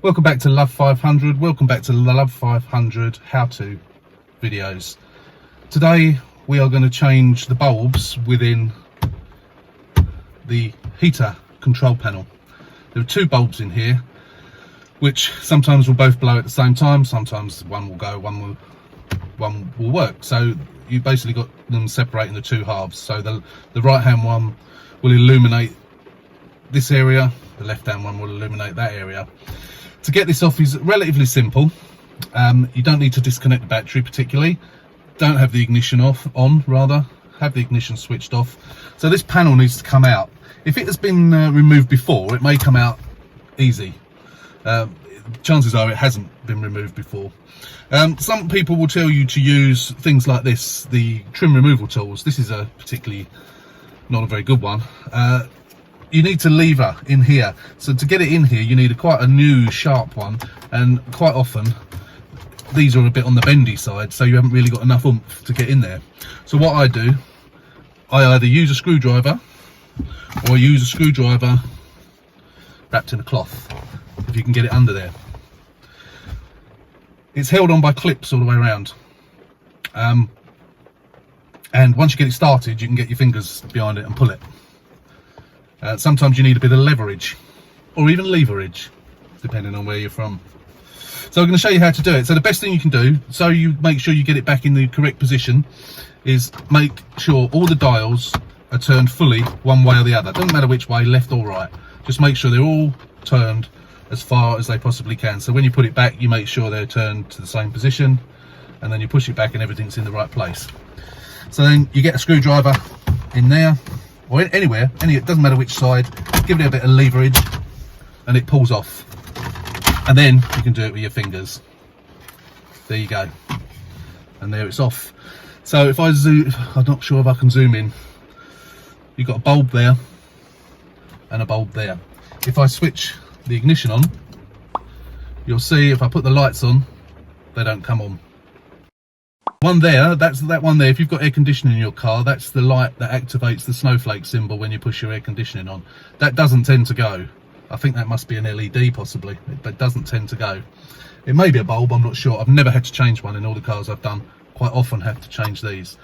Welcome back to Love 500. Welcome back to the Love 500 how-to videos. Today we are going to change the bulbs within the heater control panel. There are two bulbs in here, which sometimes will both blow at the same time. Sometimes one will go, one will work. So you basically got them separating the two halves. So the right hand one will illuminate this area, the left hand one will illuminate that area. To get this off is relatively simple. You don't need to disconnect the battery particularly. Don't have the ignition on, have the ignition switched off. So this panel needs to come out. If it has been removed before, it may come out easy. Chances are it hasn't been removed before. Some people will tell you to use things like this, the trim removal tools. This is a particularly not a very good one. You need to lever in here. So to get it in here, you need quite a new sharp one, and quite often these are a bit on the bendy side, so you haven't really got enough oomph to get in there. So what I do, I either use a screwdriver or I use a screwdriver wrapped in a cloth, if you can get it under there. It's held on by clips all the way around. And once you get it started, you can get your fingers behind it and pull it. Sometimes you need a bit of leverage, or even leverage, depending on where you're from. So I'm going to show you how to do it. So the best thing you can do, so you make sure you get it back in the correct position, is make sure all the dials are turned fully one way or the other. Doesn't matter which way, left or right. Just make sure they're all turned as far as they possibly can. So when you put it back, you make sure they're turned to the same position, and then you push it back and everything's in the right place. So then you get a screwdriver in there, or anywhere, it doesn't matter which side, give it a bit of leverage and it pulls off. And then you can do it with your fingers. There you go. And there it's off. So if I zoom, I'm not sure if I can zoom in. You've got a bulb there and a bulb there. If I switch the ignition on, you'll see if I put the lights on, they don't come on. One there, that's that one there. If you've got air conditioning in your car, that's the light that activates the snowflake symbol when you push your air conditioning on. That doesn't tend to go. I think that must be an LED possibly, but it doesn't tend to go. It may be a bulb, I'm not sure. I've never had to change one in all the cars I've done. Quite often have to change these.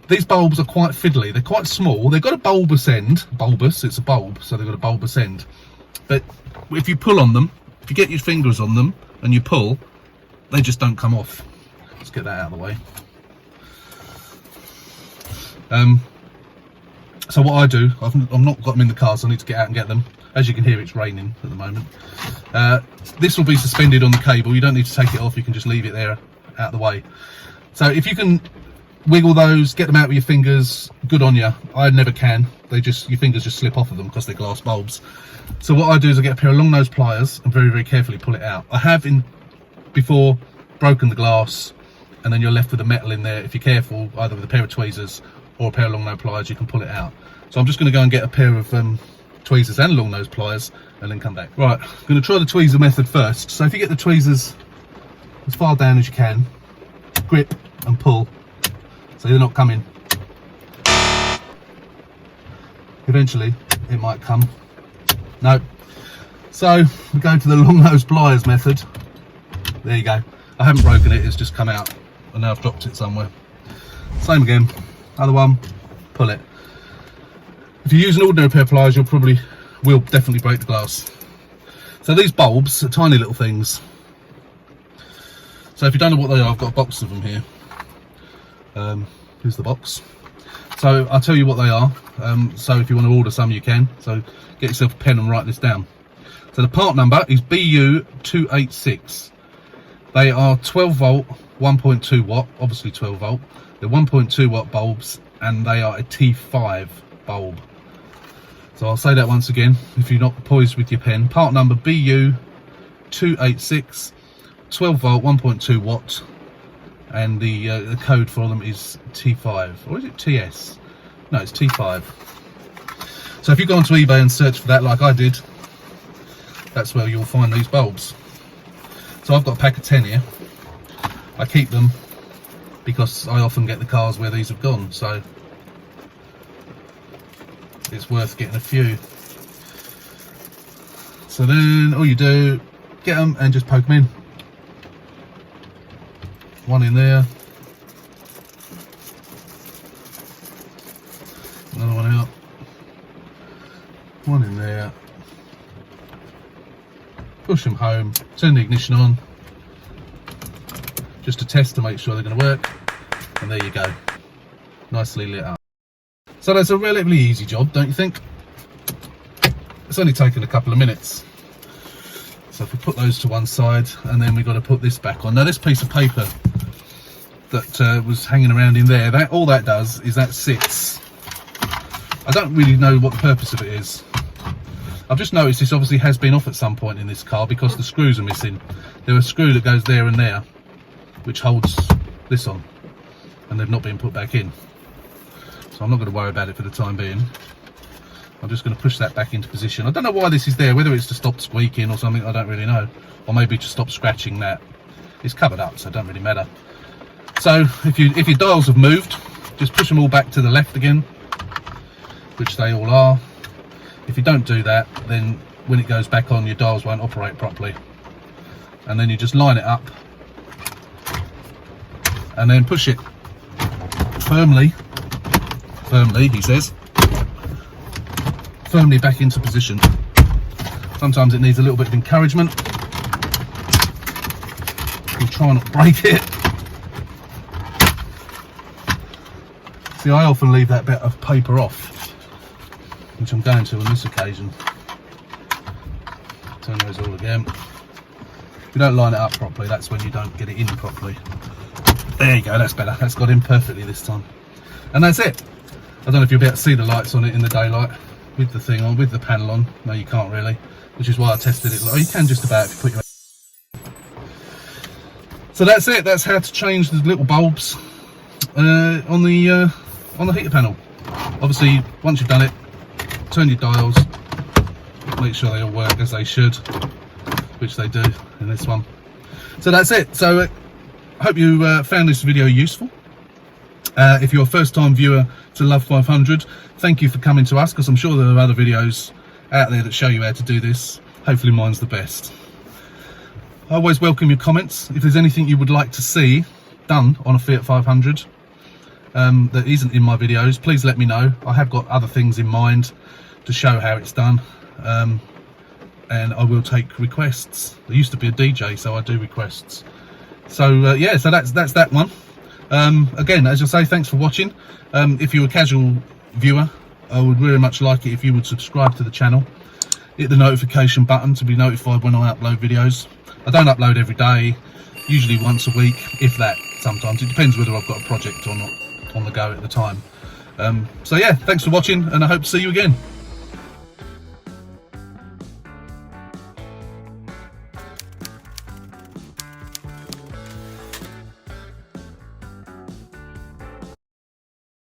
These bulbs are quite fiddly. They're quite small. They've got a bulbous end. Bulbous, it's a bulb, so they've got a bulbous end. But if you pull on them, if you get your fingers on them and you pull, they just don't come off. Let's get that out of the way. So what I do, I've not got them in the car, so I need to get out and get them. As you can hear, it's raining at the moment. This will be suspended on the cable. You don't need to take it off, you can just leave it there out of the way. So if you can wiggle those, get them out with your fingers, good on you. I never can. Your fingers just slip off of them because they're glass bulbs. So what I do is I get a pair of long nose pliers and very, very carefully pull it out. I have before broken the glass, and then you're left with the metal in there. If you're careful, either with a pair of tweezers or a pair of long nose pliers, you can pull it out. So I'm just going to go and get a pair of tweezers and long nose pliers and then come back. Right, I'm going to try the tweezer method first. So if you get the tweezers as far down as you can, grip and pull so they're not coming. Eventually it might come. No. So we go to the long nose pliers method. There you go. I haven't broken it, it's just come out, and now I've dropped it somewhere. Same again, other one, pull it. If you use an ordinary pair of pliers, you'll definitely break the glass. So these bulbs are tiny little things. So if you don't know what they are, I've got a box of them here. Here's the box. So I'll tell you what they are. So if you want to order some, you can. So get yourself a pen and write this down. So the part number is BU286. They are 12 volt, 1.2 watt, obviously 12 volt. They're 1.2 watt bulbs, and they are a T5 bulb. So I'll say that once again, if you're not poised with your pen. Part number BU286, 12 volt, 1.2 watt, and the code for them is T5, or is it TS? No, it's T5. So if you go onto eBay and search for that like I did, that's where you'll find these bulbs. So I've got a pack of 10 here. I keep them because I often get the cars where these have gone, so it's worth getting a few. So then all you do, get them and just poke them in. One in there, another one out, one in there. Push them home, turn the ignition on, just to test to make sure they're going to work, and there you go, nicely lit up. So that's a relatively easy job, don't you think? It's only taken a couple of minutes. So if we put those to one side, and then we've got to put this back on. Now this piece of paper that was hanging around in there, that all that does is that sits. I don't really know what the purpose of it is. I've just noticed this obviously has been off at some point in this car because the screws are missing. There's a screw that goes there and there, which holds this on, and they've not been put back in. So I'm not going to worry about it for the time being. I'm just going to push that back into position. I don't know why this is there, whether it's to stop squeaking or something, I don't really know. Or maybe to stop scratching that. It's covered up, so it don't really matter. So if your dials have moved, just push them all back to the left again, which they all are. If you don't do that, then when it goes back on, your dials won't operate properly. And then you just line it up and then push it firmly, he says, firmly back into position. Sometimes it needs a little bit of encouragement. We'll try not to break it. See, I often leave that bit of paper off, which I'm going to on this occasion. Turn those all again. If you don't line it up properly, that's when you don't get it in properly. There you go, that's better. That's got in perfectly this time. And that's it. I don't know if you'll be able to see the lights on it in the daylight with the thing on, with the panel on. No, you can't really, which is why I tested it. Oh, you can just about if you put your... So that's it. That's how to change the little bulbs on the heater panel. Obviously, once you've done it, turn your dials, make sure they all work as they should, which they do in this one. So that's it. So I hope you found this video useful. If you're a first time viewer to Love 500, thank you for coming to us, because I'm sure there are other videos out there that show you how to do this. Hopefully mine's the best. I always welcome your comments. If there's anything you would like to see done on a Fiat 500 that isn't in my videos, please let me know. I have got other things in mind to show how it's done, and I will take requests. I used to be a DJ, so I do requests. So yeah, so that's that one. Again, as I say, thanks for watching. If you're a casual viewer, I would really much like it if you would subscribe to the channel, hit the notification button to be notified when I upload videos. I don't upload every day, usually once a week, if that. Sometimes it depends whether I've got a project or not on the go at the time. So yeah, thanks for watching, and I hope to see you again.